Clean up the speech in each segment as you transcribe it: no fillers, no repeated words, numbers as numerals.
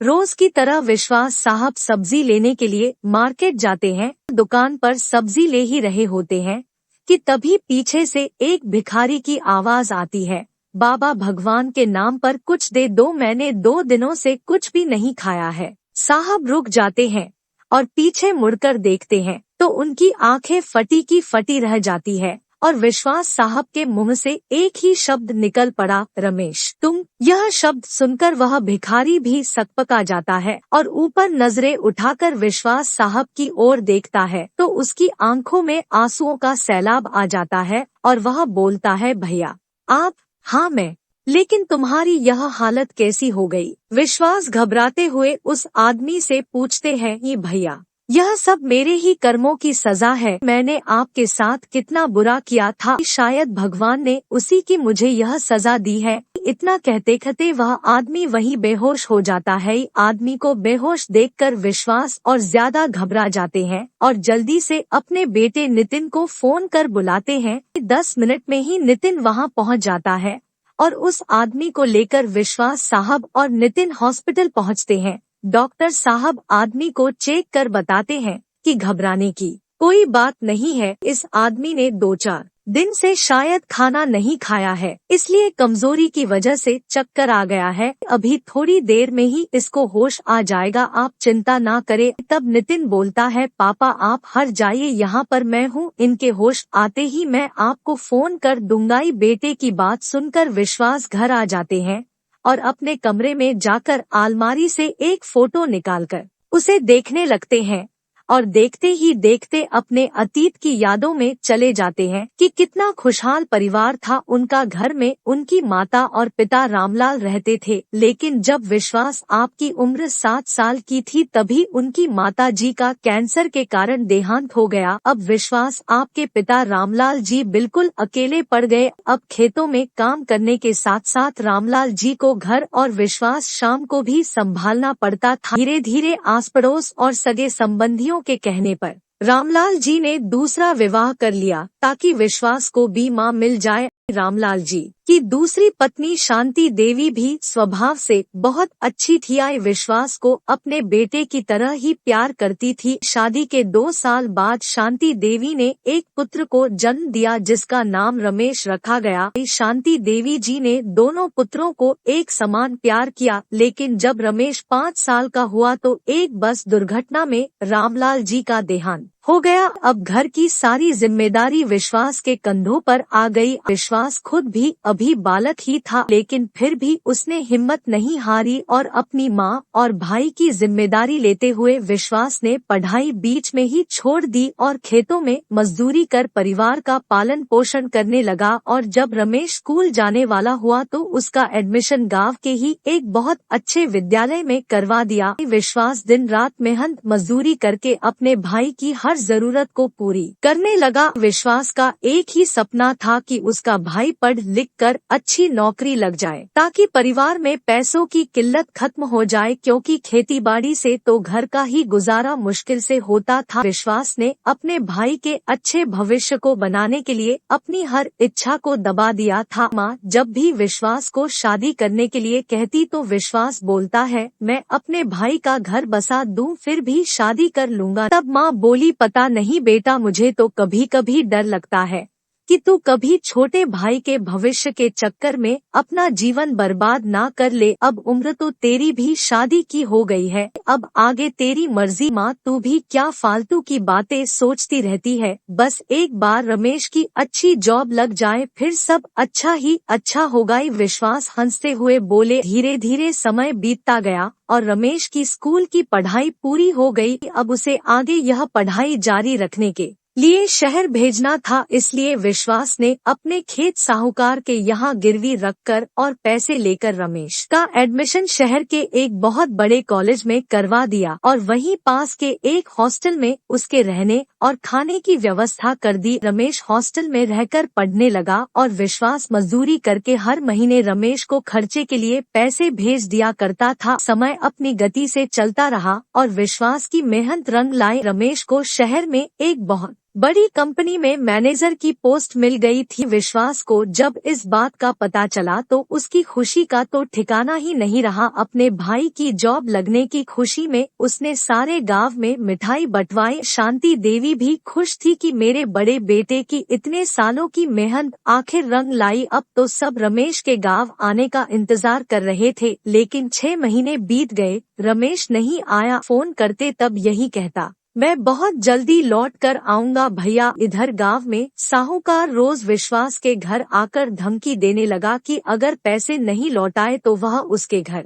रोज की तरह विश्वास साहब सब्जी लेने के लिए मार्केट जाते हैं। दुकान पर सब्जी ले ही रहे होते हैं कि तभी पीछे से एक भिखारी की आवाज आती है, बाबा भगवान के नाम पर कुछ दे दो, मैंने 2 दिनों से कुछ भी नहीं खाया है। साहब रुक जाते हैं और पीछे मुड़कर देखते हैं तो उनकी आंखें फटी की फटी रह जाती है और विश्वास साहब के मुंह से एक ही शब्द निकल पड़ा, रमेश तुम। यह शब्द सुनकर वह भिखारी भी सकपका जाता है और ऊपर नजरें उठाकर विश्वास साहब की ओर देखता है तो उसकी आंखों में आंसुओं का सैलाब आ जाता है और वह बोलता है, भैया आप? हाँ मैं। लेकिन तुम्हारी यह हालत कैसी हो गई? विश्वास घबराते हुए उस आदमी से पूछते हैं, ये भैया यह सब मेरे ही कर्मों की सजा है। मैंने आपके साथ कितना बुरा किया था, शायद भगवान ने उसी की मुझे यह सजा दी है। इतना कहते कहते वह आदमी वहीं बेहोश हो जाता है। आदमी को बेहोश देखकर विश्वास और ज्यादा घबरा जाते हैं और जल्दी से अपने बेटे नितिन को फोन कर बुलाते हैं। 10 मिनट में ही नितिन वहां पहुंच जाता है और उस आदमी को लेकर विश्वास साहब और नितिन हॉस्पिटल पहुंचते हैं। डॉक्टर साहब आदमी को चेक कर बताते हैं कि घबराने की कोई बात नहीं है। इस आदमी ने 2-4 दिन से शायद खाना नहीं खाया है, इसलिए कमजोरी की वजह से चक्कर आ गया है। अभी थोड़ी देर में ही इसको होश आ जाएगा, आप चिंता ना करें। तब नितिन बोलता है, पापा आप हट जाइए, यहाँ पर मैं हूँ, इनके होश आते ही मैं आपको फोन कर दूंगा। बेटे की बात सुनकर विश्वास घर आ जाते हैं और अपने कमरे में जाकर अलमारी से एक फोटो निकालकर उसे देखने लगते हैं और देखते ही देखते अपने अतीत की यादों में चले जाते हैं कि कितना खुशहाल परिवार था उनका। घर में उनकी माता और पिता रामलाल रहते थे, लेकिन जब विश्वास आपकी उम्र 7 साल की थी तभी उनकी माता जी का कैंसर के कारण देहांत हो गया। अब विश्वास आपके पिता रामलाल जी बिल्कुल अकेले पड़ गए। अब खेतों में काम करने के साथ साथ रामलाल जी को घर और विश्वास शाम को भी संभालना पड़ता था। धीरे धीरे आस पड़ोस और सगे संबंधियों के कहने पर रामलाल जी ने दूसरा विवाह कर लिया ताकि विश्वास को भी मां मिल जाए। रामलाल जी की दूसरी पत्नी शांति देवी भी स्वभाव से बहुत अच्छी थी। विश्वास को अपने बेटे की तरह ही प्यार करती थी। शादी के 2 साल बाद शांति देवी ने एक पुत्र को जन्म दिया जिसका नाम रमेश रखा गया। शांति देवी जी ने दोनों पुत्रों को एक समान प्यार किया, लेकिन जब रमेश 5 साल का हुआ तो एक बस दुर्घटना में रामलाल जी का देहांत हो गया। अब घर की सारी जिम्मेदारी विश्वास के कंधों पर आ गई। विश्वास खुद भी अभी बालक ही था, लेकिन फिर भी उसने हिम्मत नहीं हारी और अपनी माँ और भाई की जिम्मेदारी लेते हुए विश्वास ने पढ़ाई बीच में ही छोड़ दी और खेतों में मजदूरी कर परिवार का पालन पोषण करने लगा। और जब रमेश स्कूल जाने वाला हुआ तो उसका एडमिशन गांव के ही एक बहुत अच्छे विद्यालय में करवा दिया। विश्वास दिन रात मेहनत मजदूरी करके अपने भाई की हर जरूरत को पूरी करने लगा। विश्वास का एक ही सपना था कि उसका भाई पढ़ लिख कर अच्छी नौकरी लग जाए ताकि परिवार में पैसों की किल्लत खत्म हो जाए, क्योंकि खेतीबाड़ी से तो घर का ही गुजारा मुश्किल से होता था। विश्वास ने अपने भाई के अच्छे भविष्य को बनाने के लिए अपनी हर इच्छा को दबा दिया था। माँ जब भी विश्वास को शादी करने के लिए कहती तो विश्वास बोलता है, मैं अपने भाई का घर बसा दूं फिर भी शादी कर लूंगा। तब माँ बोली, पता नहीं बेटा, मुझे तो कभी कभी डर लगता है कि तू कभी छोटे भाई के भविष्य के चक्कर में अपना जीवन बर्बाद ना कर ले। अब उम्र तो तेरी भी शादी की हो गई है, अब आगे तेरी मर्जी। माँ तू भी क्या फालतू की बातें सोचती रहती है, बस एक बार रमेश की अच्छी जॉब लग जाए फिर सब अच्छा ही अच्छा होगा। विश्वास हंसते हुए बोले। धीरे धीरे समय बीतता गया और रमेश की स्कूल की पढ़ाई पूरी हो गई। अब उसे आगे यह पढ़ाई जारी रखने के लिए शहर भेजना था, इसलिए विश्वास ने अपने खेत साहूकार के यहाँ गिरवी रखकर और पैसे लेकर रमेश का एडमिशन शहर के एक बहुत बड़े कॉलेज में करवा दिया और वहीं पास के एक हॉस्टल में उसके रहने और खाने की व्यवस्था कर दी। रमेश हॉस्टल में रहकर पढ़ने लगा और विश्वास मजदूरी करके हर महीने रमेश को खर्चे के लिए पैसे भेज दिया करता था। समय अपनी गति से चलता रहा और विश्वास की मेहनत रंग लाए। रमेश को शहर में एक बहुत बड़ी कंपनी में मैनेजर की पोस्ट मिल गई थी। विश्वास को जब इस बात का पता चला तो उसकी खुशी का तो ठिकाना ही नहीं रहा। अपने भाई की जॉब लगने की खुशी में उसने सारे गांव में मिठाई बंटवाई। शांति देवी भी खुश थी कि मेरे बड़े बेटे की इतने सालों की मेहनत आखिर रंग लाई। अब तो सब रमेश के गांव आने का इंतजार कर रहे थे, लेकिन 6 महीने बीत गए, रमेश नहीं आया। फोन करते तब यही कहता, मैं बहुत जल्दी लौट कर आऊंगा भैया। इधर गांव में साहूकार रोज विश्वास के घर आकर धमकी देने लगा कि अगर पैसे नहीं लौटाए तो वह उसके घर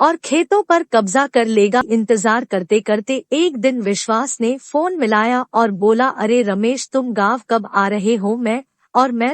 और खेतों पर कब्जा कर लेगा। इंतजार करते करते एक दिन विश्वास ने फोन मिलाया और बोला, अरे रमेश, तुम गांव कब आ रहे हो? मैं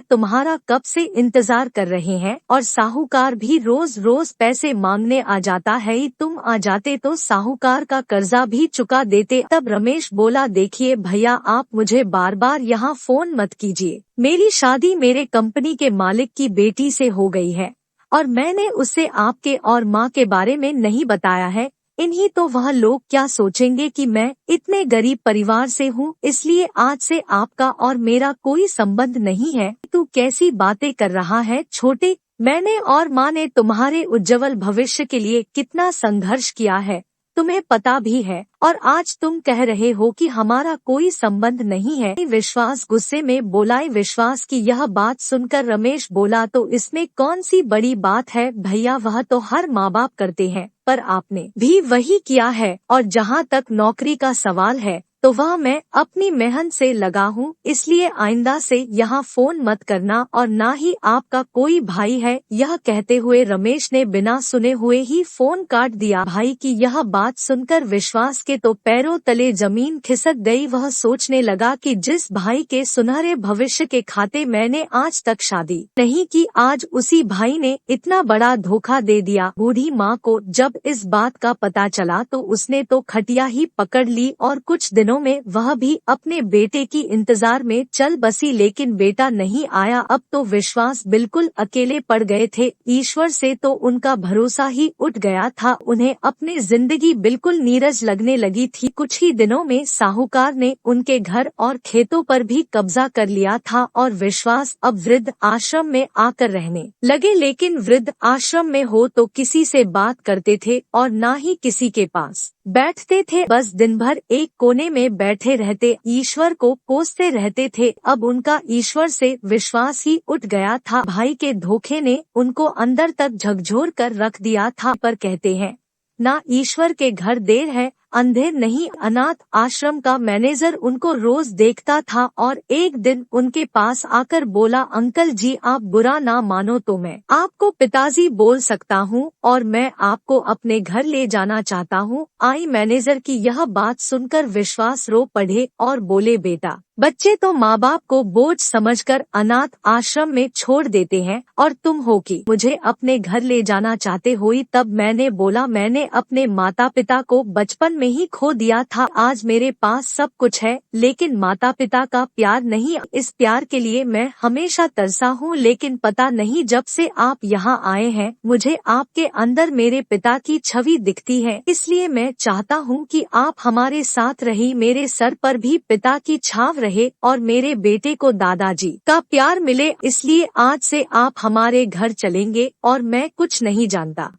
तुम्हारा कब से इंतजार कर रहे हैं, और साहूकार भी रोज रोज पैसे मांगने आ जाता है। तुम आ जाते तो साहूकार का कर्जा भी चुका देते। तब रमेश बोला, देखिए भैया, आप मुझे बार बार यहाँ फोन मत कीजिए। मेरी शादी मेरे कंपनी के मालिक की बेटी से हो गई है और मैंने उससे आपके और माँ के बारे में नहीं बताया है। इन्हीं तो वह लोग क्या सोचेंगे कि मैं इतने गरीब परिवार से हूँ, इसलिए आज से आपका और मेरा कोई संबंध नहीं है। तू कैसी बातें कर रहा है छोटे? मैंने और माँ ने तुम्हारे उज्जवल भविष्य के लिए कितना संघर्ष किया है, तुम्हें पता भी है, और आज तुम कह रहे हो कि हमारा कोई संबंध नहीं है। विश्वास गुस्से में बोला। विश्वास की यह बात सुनकर रमेश बोला, तो इसमें कौन सी बड़ी बात है भैया, वह तो हर माँ बाप करते हैं, पर आपने भी वही किया है। और जहाँ तक नौकरी का सवाल है तो वह मैं अपनी मेहनत से लगा हूँ, इसलिए आइंदा से यहाँ फोन मत करना, और ना ही आपका कोई भाई है। यह कहते हुए रमेश ने बिना सुने हुए ही फोन काट दिया। भाई की यह बात सुनकर विश्वास के तो पैरों तले जमीन खिसक गई। वह सोचने लगा कि जिस भाई के सुनहरे भविष्य के खाते मैंने आज तक शादी नहीं की, आज उसी भाई ने इतना बड़ा धोखा दे दिया। बूढ़ी माँ को जब इस बात का पता चला तो उसने तो खटिया ही पकड़ ली और कुछ दिनों में वह भी अपने बेटे की इंतजार में चल बसी, लेकिन बेटा नहीं आया। अब तो विश्वास बिल्कुल अकेले पड़ गए थे। ईश्वर से तो उनका भरोसा ही उठ गया था। उन्हें अपनी जिंदगी बिल्कुल नीरस लगने लगी थी। कुछ ही दिनों में साहूकार ने उनके घर और खेतों पर भी कब्जा कर लिया था और विश्वास अब वृद्ध आश्रम में आकर रहने लगे। लेकिन वृद्ध आश्रम में हो तो किसी से बात करते थे और ना ही किसी के पास बैठते थे, बस दिन भर एक कोने में बैठे रहते, ईश्वर को कोसते रहते थे। अब उनका ईश्वर से विश्वास ही उठ गया था। भाई के धोखे ने उनको अंदर तक झकझोर कर रख दिया था। पर कहते हैं ना, ईश्वर के घर देर है अंधेर नहीं। अनाथ आश्रम का मैनेजर उनको रोज देखता था और एक दिन उनके पास आकर बोला, अंकल जी, आप बुरा ना मानो तो मैं आपको पिताजी बोल सकता हूँ और मैं आपको अपने घर ले जाना चाहता हूँ। आई मैनेजर की यह बात सुनकर विश्वास रो पड़े और बोले, बेटा, बच्चे तो माँ बाप को बोझ समझकर अनाथ आश्रम में छोड़ देते हैं और तुम हो कि मुझे अपने घर ले जाना चाहते हो। तब मैंने बोला, मैंने अपने माता पिता को बचपन में ही खो दिया था। आज मेरे पास सब कुछ है लेकिन माता पिता का प्यार नहीं। इस प्यार के लिए मैं हमेशा तरसा हूँ, लेकिन पता नहीं जब से आप यहाँ आए हैं मुझे आपके अंदर मेरे पिता की छवि दिखती है, इसलिए मैं चाहता हूँ कि आप हमारे साथ रही, मेरे सर पर भी पिता की छाव रहे और मेरे बेटे को दादाजी का प्यार मिले। इसलिए आज से आप हमारे घर चलेंगे और मैं कुछ नहीं जानता।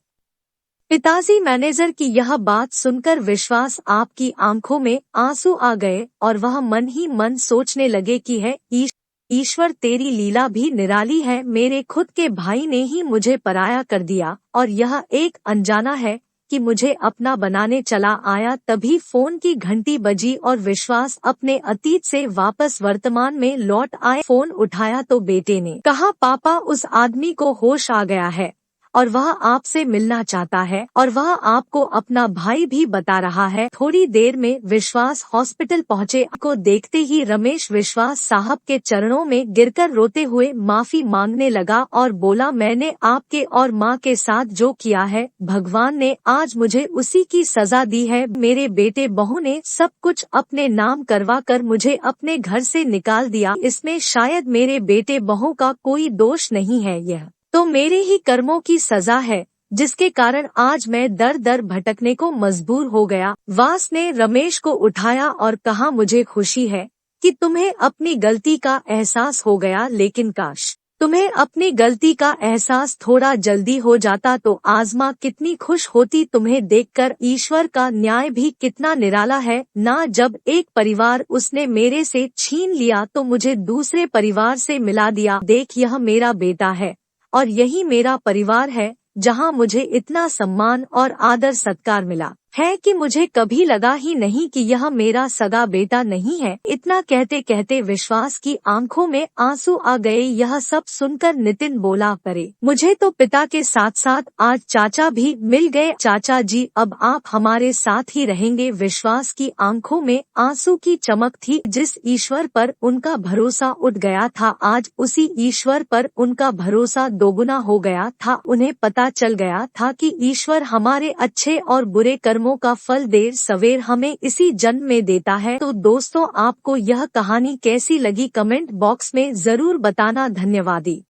पिताजी मैनेजर की यह बात सुनकर विश्वास आपकी आंखों में आंसू आ गए और वह मन ही मन सोचने लगे कि है ईश्वर, तेरी लीला भी निराली है। मेरे खुद के भाई ने ही मुझे पराया कर दिया और यह एक अनजाना है कि मुझे अपना बनाने चला आया। तभी फोन की घंटी बजी और विश्वास अपने अतीत से वापस वर्तमान में लौट आए। फोन उठाया तो बेटे ने कहा, पापा, उस आदमी को होश आ गया है और वह आपसे मिलना चाहता है और वह आपको अपना भाई भी बता रहा है। थोड़ी देर में विश्वास हॉस्पिटल पहुँचे। को देखते ही रमेश विश्वास साहब के चरणों में गिरकर रोते हुए माफी मांगने लगा और बोला, मैंने आपके और माँ के साथ जो किया है, भगवान ने आज मुझे उसी की सजा दी है। मेरे बेटे बहू ने सब कुछ अपने नाम करवा कर मुझे अपने घर से निकाल दिया। इसमें शायद मेरे बेटे बहू का कोई दोष नहीं है, यह तो मेरे ही कर्मों की सजा है जिसके कारण आज मैं दर दर भटकने को मजबूर हो गया। वास ने रमेश को उठाया और कहा, मुझे खुशी है कि तुम्हें अपनी गलती का एहसास हो गया, लेकिन काश तुम्हें अपनी गलती का एहसास थोड़ा जल्दी हो जाता तो आज़मा कितनी खुश होती। तुम्हें देखकर ईश्वर का न्याय भी कितना निराला है ना। जब एक परिवार उसने मेरे से छीन लिया तो मुझे दूसरे परिवार से मिला दिया। देख, यह मेरा बेटा है और यही मेरा परिवार है जहां मुझे इतना सम्मान और आदर सत्कार मिला है कि मुझे कभी लगा ही नहीं कि यह मेरा सगा बेटा नहीं है। इतना कहते कहते विश्वास की आंखों में आंसू आ गए। यह सब सुनकर नितिन बोला, करे मुझे तो पिता के साथ साथ आज चाचा भी मिल गए। चाचा जी, अब आप हमारे साथ ही रहेंगे। विश्वास की आंखों में आंसू की चमक थी। जिस ईश्वर पर उनका भरोसा उठ गया था, आज उसी ईश्वर पर उनका भरोसा दोगुना हो गया था। उन्हें पता चल गया था कि ईश्वर हमारे अच्छे और बुरे कर्मों का फल देर सवेर हमें इसी जन्म में देता है। तो दोस्तों, आपको यह कहानी कैसी लगी कमेंट बॉक्स में जरूर बताना। धन्यवाद।